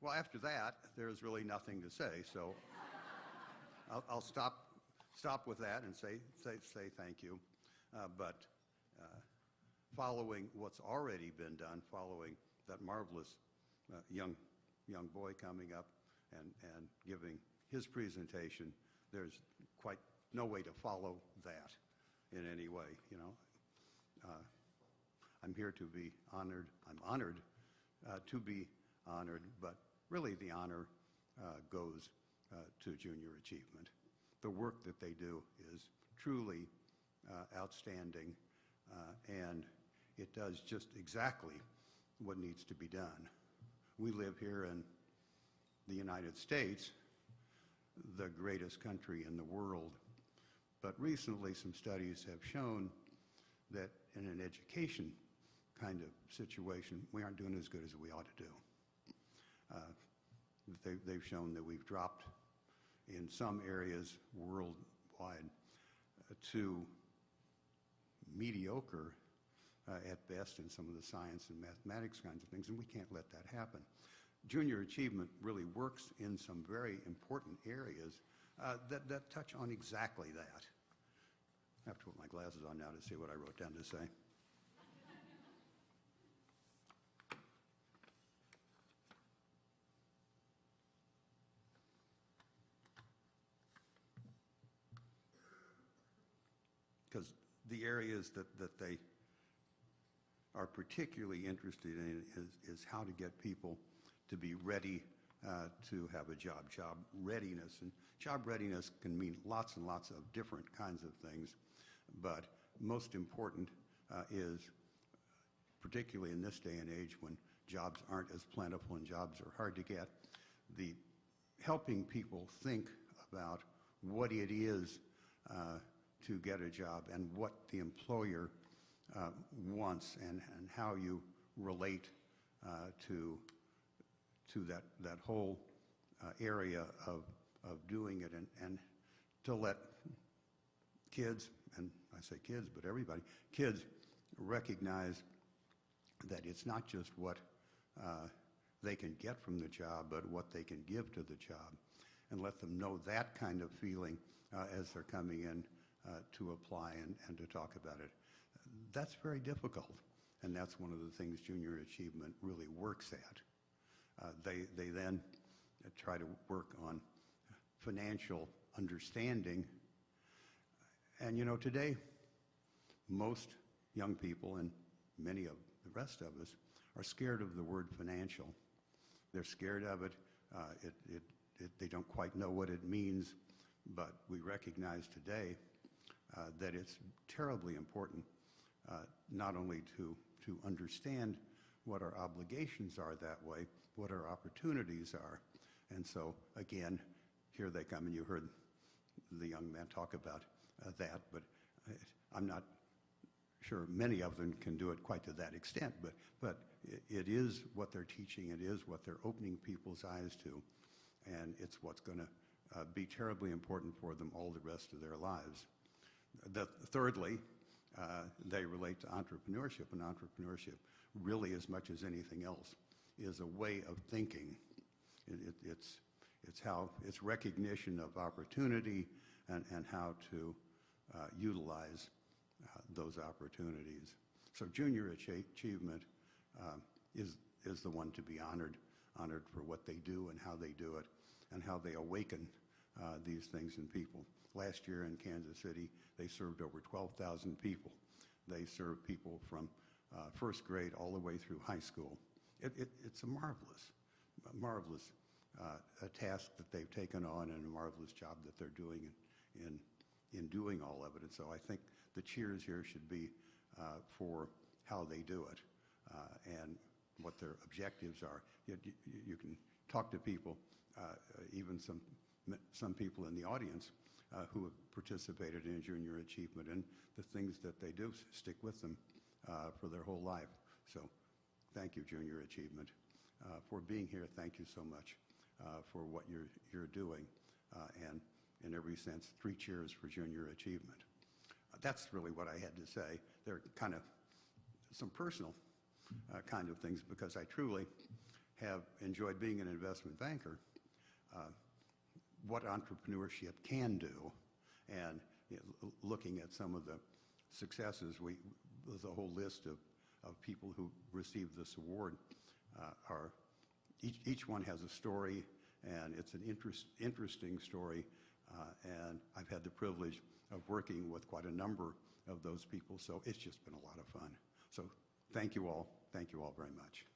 Well, after that, there's really nothing to say, so I'll stop with that and say thank you. But following what's already been done, following that marvelous young boy coming up and giving his presentation, there's quite no way to follow that in any way. I'm here to be honored. I'm honored to be honored, but really the honor goes to Junior Achievement. The work that they do is truly outstanding, and it does just exactly what needs to be done. We live here in the United States, the greatest country in the world, but recently some studies have shown that in an education kind of situation, we aren't doing as good as we ought to do. They've shown that we've dropped in some areas worldwide to mediocre at best in some of the science and mathematics kinds of things, and we can't let that happen. Junior Achievement really works in some very important areas that touch on exactly that. I have to put my glasses on now to see what I wrote down to say. Because the areas that they are particularly interested in is how to get people to be ready to have a job readiness. And job readiness can mean lots and lots of different kinds of things, but most important is, particularly in this day and age when jobs aren't as plentiful and jobs are hard to get, the helping people think about what it is to get a job and what the employer wants and how you relate to that whole area of doing it, and to let kids, and I say kids, but everybody, kids recognize that it's not just what they can get from the job, but what they can give to the job, and let them know that kind of feeling as they're coming in to apply and to talk about it. That's very difficult, and that's one of the things Junior Achievement really works at. They then try to work on financial understanding. And today, most young people and many of the rest of us are scared of the word financial. They're scared of it. They don't quite know what it means, but we recognize today that it's terribly important not only to understand what our obligations are that way, what our opportunities are. And so, again, here they come, and you heard the young man talk about that, but I'm not sure many of them can do it quite to that extent, but it is what they're teaching, it is what they're opening people's eyes to, and it's what's going to be terribly important for them all the rest of their lives. Thirdly, they relate to entrepreneurship, and entrepreneurship really, as much as anything else, is a way of thinking. It's recognition of opportunity and how to utilize those opportunities. So Junior Achievement is the one to be honored for what they do and how they do it and how they awaken these things in people. Last year in Kansas City, they served over 12,000 people. They served people from first grade all the way through high school. It's a marvelous task that they've taken on, and a marvelous job that they're doing in doing all of it. And so I think the cheers here should be for how they do it and what their objectives are. You can talk to people, even some people in the audience who have participated in Junior Achievement, and the things that they do stick with them for their whole life. So thank you, Junior Achievement, for being here. Thank you so much for what you're doing. And in every sense, 3 cheers for Junior Achievement. That's really what I had to say. They're kind of some personal kind of things, because I truly have enjoyed being an investment banker, what entrepreneurship can do. And looking at some of the successes, there's a whole list of people who received this award. Each one has a story, and it's an interesting story. And I've had the privilege of working with quite a number of those people, so it's just been a lot of fun. So thank you all very much.